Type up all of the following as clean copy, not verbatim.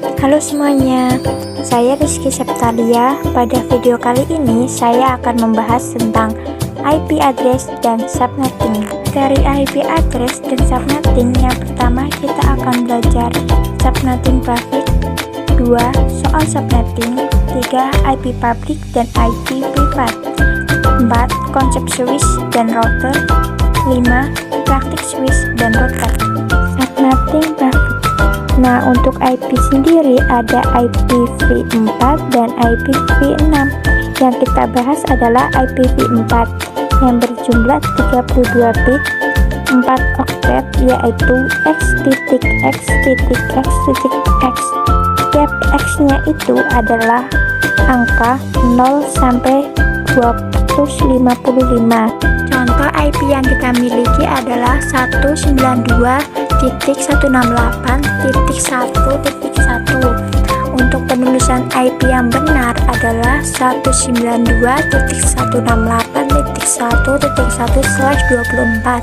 Halo semuanya, saya Rizky Septalia. Pada video kali ini saya akan membahas tentang IP address dan subnetting. Dari IP address dan subnetting, yang pertama kita akan belajar subnetting basic, 2 soal subnetting, 3 IP public dan IP privat, 4 konsep switch dan router, 5 praktik switch dan router. Subnetting basic. Nah, untuk IP sendiri ada IPv4 dan IPv6. Yang kita bahas adalah IPv4 yang berjumlah 32 bit 4 oktet, yaitu x.x.x.x. Tiap x-nya itu adalah angka 0 sampai 255. Contoh IP yang kita miliki adalah 192.168.1.1. Untuk penulisan IP yang benar adalah 192.168.1.1/24.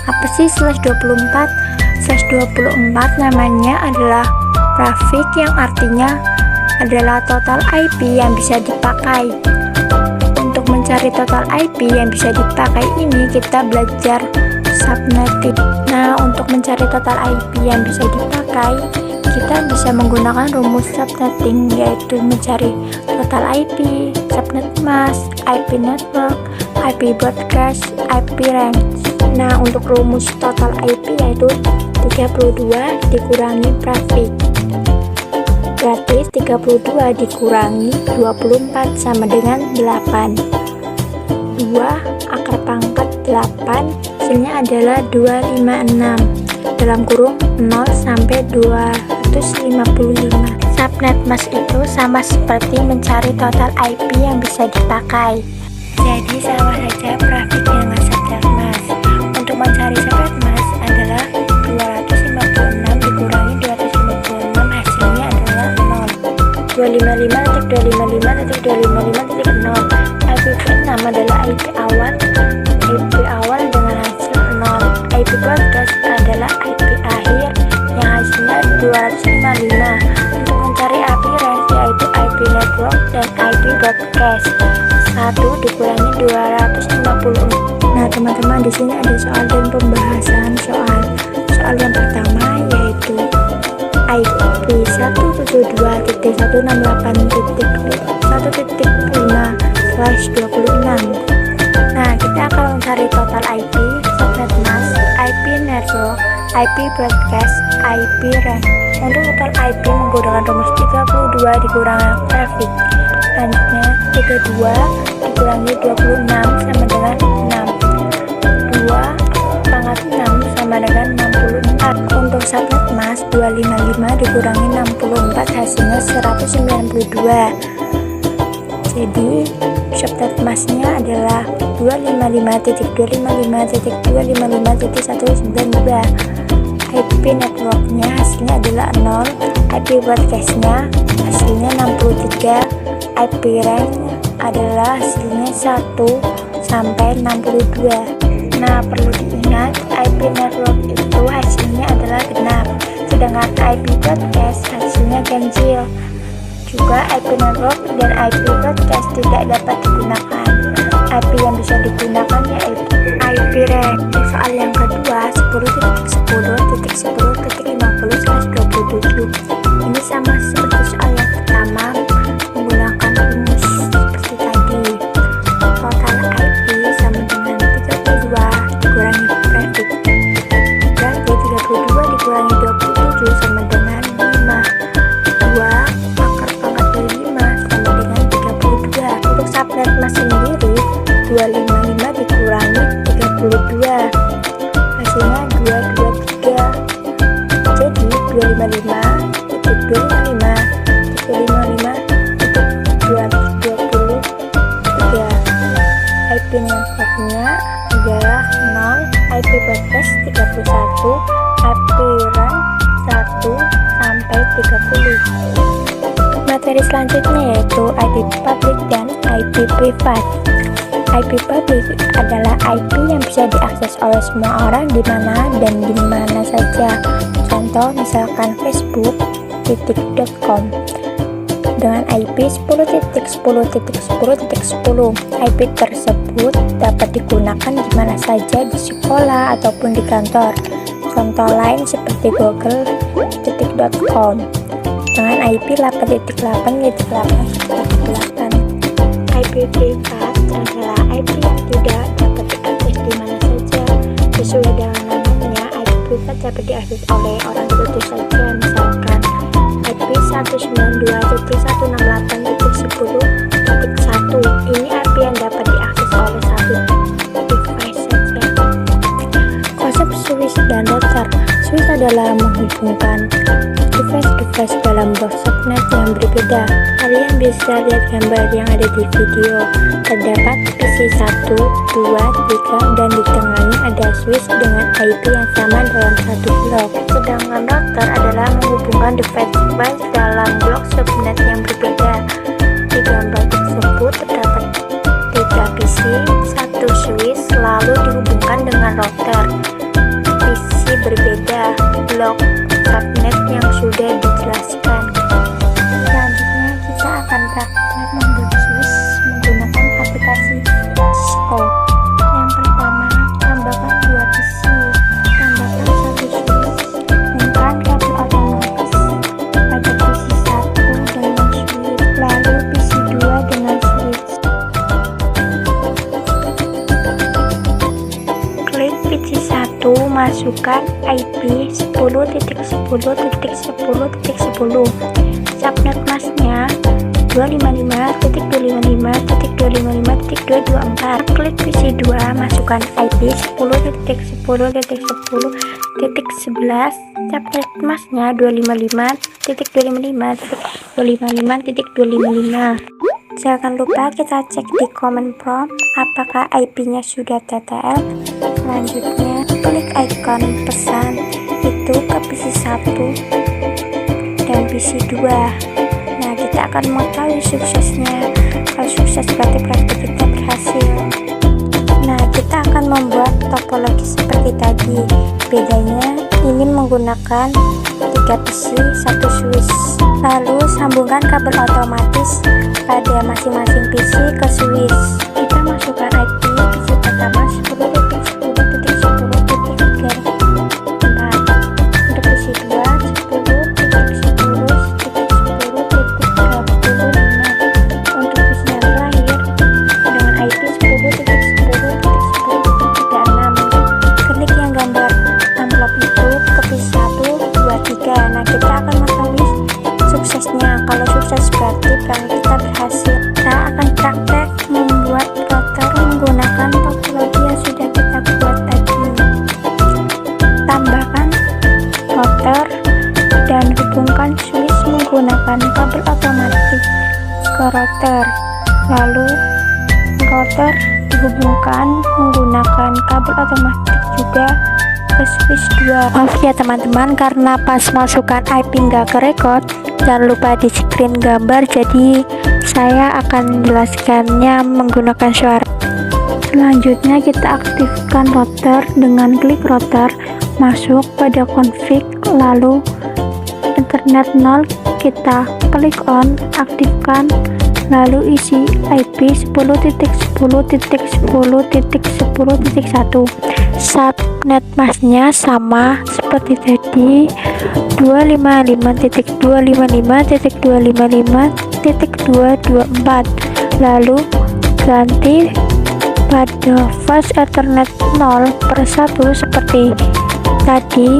Apa sih /24? /24 namanya adalah grafik yang artinya adalah total IP yang bisa dipakai. Untuk mencari total IP yang bisa dipakai ini kita belajar subnetting. Nah, untuk mencari total IP yang bisa dipakai, kita bisa menggunakan rumus subnetting, yaitu mencari total IP, subnet mask, IP network, IP broadcast, IP range. Nah, untuk rumus total IP yaitu 32 dikurangi grafik. Berarti 32 dikurangi 24 sama dengan 8. 2 akar pangkat 8 hasilnya adalah 256 dalam kurung 0 sampai 255. Subnet mask itu sama seperti mencari total IP yang bisa dipakai. Jadi sama saja grafik dengan subnet mask. Untuk mencari subnet mask adalah 256 dikurangi 256 hasilnya adalah 0. 255.255.255.0. IPv6 adalah IP awal dengan hasil 0. IP broadcast adalah IP akhir yang hasilnya 255. Untuk mencari IP range yaitu IP network dan IP broadcast, 1 dikurangi 250. Nah, teman-teman, di sini ada soal dan pembahasan soal. Soal yang pertama yaitu IP 172.168.1.5/26. Nah, kita akan mencari total IP, subnet mask, IP network, IP broadcast, IP range. Untuk total IP menggunakan rumus 32 dikurangi grafik. Selanjutnya 32 dikurangi 26 sama dengan 6. 2 pangkat 6 sama dengan 64. Untuk subnet mask 255 dikurangi 64 hasilnya 192. Jadi subnet masknya adalah 255.255.255.192. IP networknya hasilnya adalah 0. IP broadcastnya hasilnya 63. IP range adalah hasilnya 1 sampai 62. Nah, perlu diingat IP network itu hasilnya adalah genap, sedangkan IP broadcast hasilnya ganjil. Juga IP network dan IP broadcast tidak dapat digunakan. IP yang bisa digunakan yaitu IP range. Soal yang kedua 10.10.10.50/27. Ini sama seperti soal yang pertama, menggunakan rumus seperti tadi. Total IP sama dengan 32 dikurangi grafik. Berarti 32 dikurangi 27 sama dengan 5. 2 akar pangkat dari 5 sama dengan 32. Untuk subnet mask sendiri 255 dikurangi 32 hasilnya 223. Jadi 255 IP networknya adalah 0, IP broadcast 31, IP range 1 sampai 30. Materi selanjutnya yaitu IP public dan IP privat. IP public adalah IP yang bisa diakses oleh semua orang di mana dan di mana saja. Contoh misalkan Facebook, titik.com dengan IP 10.10.10.10. IP tersebut dapat digunakan di mana saja di sekolah ataupun di kantor. Contoh lain seperti google.com dengan IP 8.8.8.8. IP privat adalah IP yang tidak dapat diakses di mana saja. Sesuai dengan namanya, IP privat dapat diakses oleh orang tertentu saja, misalkan IP 192.168.10.1. Ini IP yang dapat diakses oleh satu device saja. Konsep switch dan router. Switch adalah menghubungkan device-device dalam box subnet yang berbeda. Kalian bisa lihat gambar yang ada di video. Terdapat PC 1, 2, 3, dan di tengahnya ada switch dengan IP yang sama dalam satu blok. Sedangkan router adalah menghubungkan device-device dalam blok subnet yang berbeda. Di gambar tersebut terdapat 3 PC, 1 switch, lalu dihubungkan dengan router. PC berbeda, blok subnet yang sudah dijelaskan. Selanjutnya kita akan praktek membuat switch menggunakan aplikasi Cisco. Yang pertama, tambahkan 2 PC, tambahkan 1 switch, hubungkan kabel otomatis pada PC 1 dengan switch, lalu PC 2 dengan switch. Klik PC 1, masukkan IP 10.10.10.10. Subnet masnya 255.255.255.224. Klik PC 2, masukkan IP 10.10.10.11. Subnet masnya 255.255.255.255. Jangan lupa kita cek di comment prompt apakah IP-nya sudah TTL. Selanjutnya, klik icon pesan itu ke PC 1 dan PC 2. Nah, kita akan mengetahui suksesnya. Kalau sukses berarti praktik kita berhasil. Nah, kita akan membuat topologi seperti tadi. Bedanya ingin menggunakan 3 PC, 1 switch. Lalu sambungkan kabel otomatis pada masing-masing PC ke switch. Kita masukkan IP PC pertama 10.10.10.34. Untuk PC 2 10.10.10.10.35. Untuk PC yang terakhir dengan IP 10.10.10.36. Klik yang gambar amplop itu ke PC 1, 2, 3. Nah, kita akan mengetahui suksesnya. Kalau sukses berarti kita berhasil. Kita akan praktek membuat router menggunakan topologi yang sudah kita buat tadi. Tambahkan router dan hubungkan switch menggunakan kabel otomatis ke router. Lalu router dihubungkan menggunakan kabel otomatis juga ke switch 2. Maaf ya teman-teman, karena pas masukkan IP nggak kerekod. Jangan lupa di screen gambar, jadi saya akan menjelaskannya menggunakan suara. Selanjutnya kita aktifkan router dengan klik router, masuk pada config, lalu internet 0, kita klik on, aktifkan, lalu isi IP 10.10.10.10.1. Subnet masnya sama seperti tadi, 255.255.255.224. lalu ganti pada fast Ethernet 0/1 seperti tadi,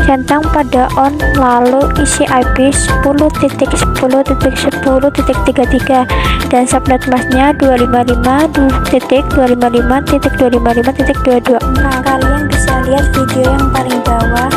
centang pada on, lalu isi IP 10.10.10.33 dan subnet masnya 255.255.255.224. Kalian bisa lihat video yang paling bawah